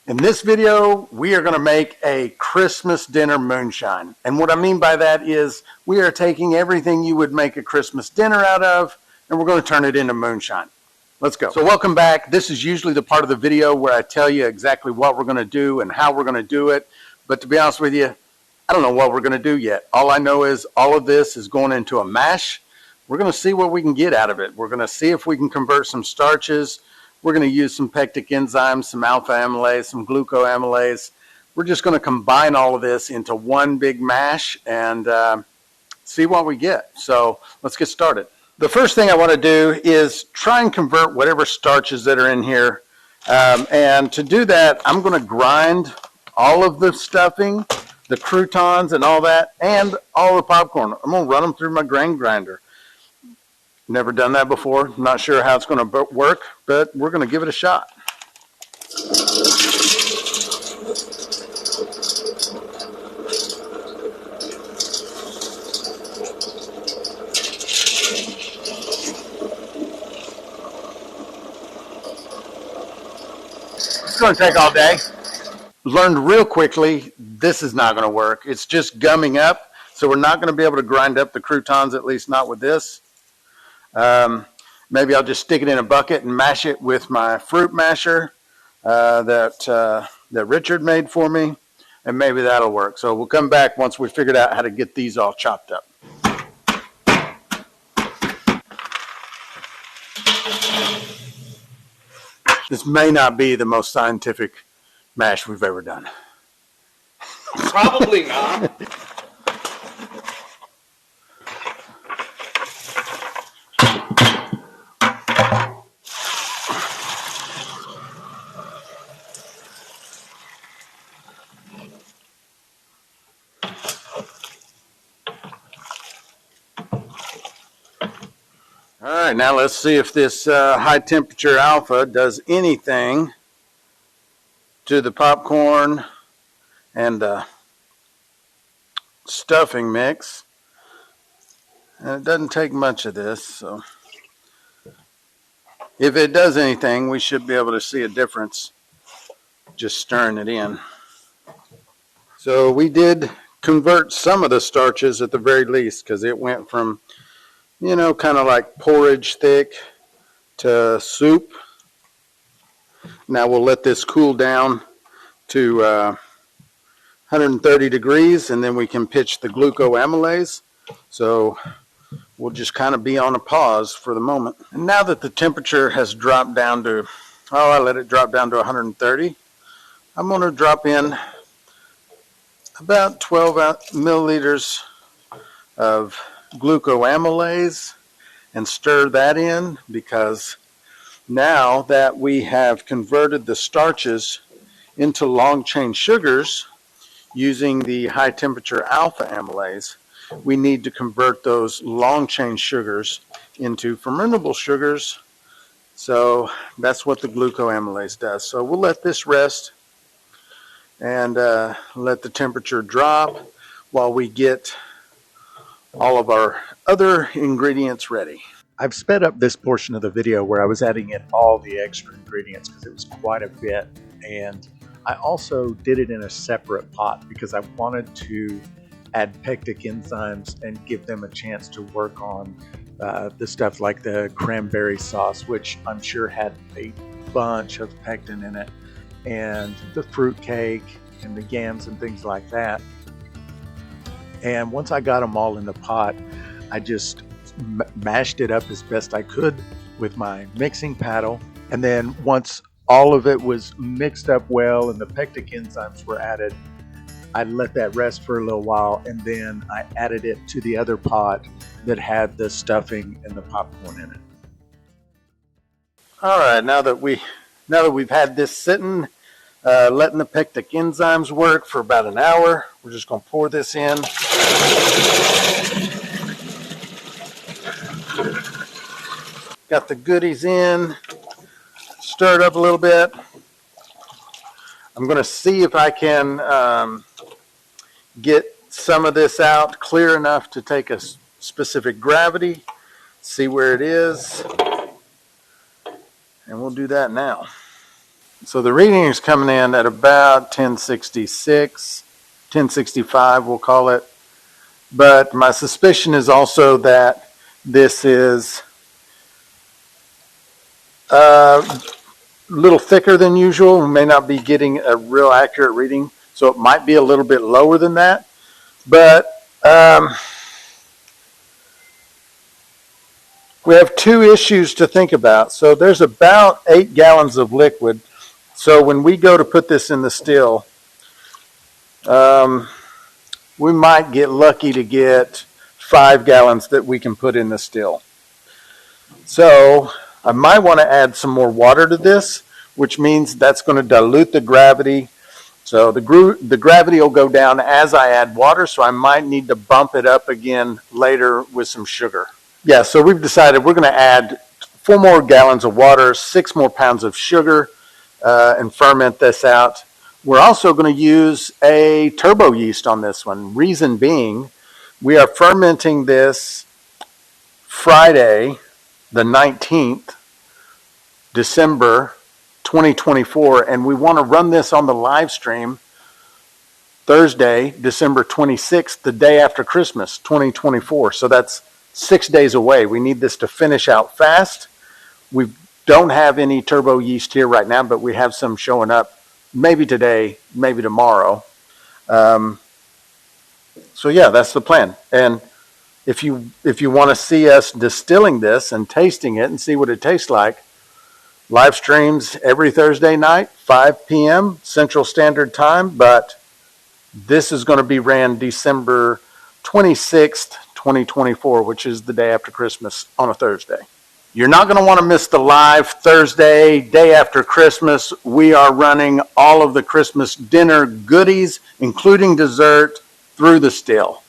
In this video, we are going to make a Christmas dinner moonshine. And what I mean by that is we are taking everything you would make a Christmas dinner out of, and we're going to turn it into moonshine. Let's go. So welcome back. This is usually the part of the video where I tell you exactly what we're going to do and how we're going to do it. But to be honest with you, I don't know what we're going to do yet. All I know is all of this is going into a mash. We're going to see what we can get out of it. We're going to see if we can convert some starches. We're going to use some pectic enzymes, some alpha amylase, some glucoamylase. We're just going to combine all of this into one big mash and see what we get. So let's get started. The first thing I want to do is try and convert whatever starches that are in here. And to do that, I'm going to grind all of the stuffing, the croutons and all that, and all the popcorn. I'm going to run them through my grain grinder. Never done that before. Not sure how it's going to work, but we're going to give it a shot. It's going to take all day. Learned real quickly, this is not going to work. It's just gumming up, so we're not going to be able to grind up the croutons, at least not with this. Maybe I'll just stick it in a bucket and mash it with my fruit masher that Richard made for me, and maybe that'll work. So we'll come back once we figured out how to get these all chopped up. This may not be the most scientific mash we've ever done. Probably not. All right, now let's see if this high temperature alpha does anything to the popcorn and stuffing mix. And it doesn't take much of this, so if it does anything, we should be able to see a difference just stirring it in. So we did convert some of the starches at the very least, because it went from, you know, kind of like porridge thick to soup. Now we'll let this cool down to 130 degrees, and then we can pitch the glucoamylase. So we'll just kind of be on a pause for the moment. And now that the temperature has dropped down to, I let it drop down to 130, I'm going to drop in about 12 milliliters of glucoamylase and stir that in, because now that we have converted the starches into long chain sugars using the high temperature alpha amylase, we need to convert those long chain sugars into fermentable sugars. So that's what the glucoamylase does. So we'll let this rest and let the temperature drop while we get all of our other ingredients ready. I've sped up this portion of the video where I was adding in all the extra ingredients because it was quite a bit, and I also did it in a separate pot because I wanted to add pectic enzymes and give them a chance to work on the stuff like the cranberry sauce, which I'm sure had a bunch of pectin in it, and the fruit cake and the yams and things like that. And once I got them all in the pot, I just mashed it up as best I could with my mixing paddle. And then once all of it was mixed up well and the pectic enzymes were added, I let that rest for a little while, and then I added it to the other pot that had the stuffing and the popcorn in it. All right, now that we've had this sitting, letting the pectic enzymes work for about an hour, we're just going to pour this in. Got the goodies in, stir it up a little bit. I'm going to see if I can get some of this out clear enough to take a specific gravity, see where it is, and we'll do that now. So the reading is coming in at about 1066, 1065 we'll call it. But my suspicion is also that this is a little thicker than usual. We may not be getting a real accurate reading, so it might be a little bit lower than that. But we have two issues to think about. So there's about 8 gallons of liquid. So when we go to put this in the still, we might get lucky to get 5 gallons that we can put in the still. So I might want to add some more water to this, which means that's going to dilute the gravity. So the gravity will go down as I add water, so I might need to bump it up again later with some sugar. Yeah, so we've decided we're going to add 4 more gallons of water, 6 more pounds of sugar, and ferment this out. We're also going to use a turbo yeast on this one. Reason being, we are fermenting this Friday, the 19th, December 2024, and we want to run this on the live stream Thursday, December 26th, the day after Christmas, 2024. So that's 6 days away. We need this to finish out fast. We don't have any turbo yeast here right now, but we have some showing up maybe today, maybe tomorrow. So yeah, that's the plan. And if you want to see us distilling this and tasting it and see what it tastes like, live streams every Thursday night, 5 p.m. Central Standard Time, but this is going to be ran December 26th, 2024, which is the day after Christmas on a Thursday. You're not going to want to miss the live Thursday, day after Christmas. We are running all of the Christmas dinner goodies, including dessert, through the still.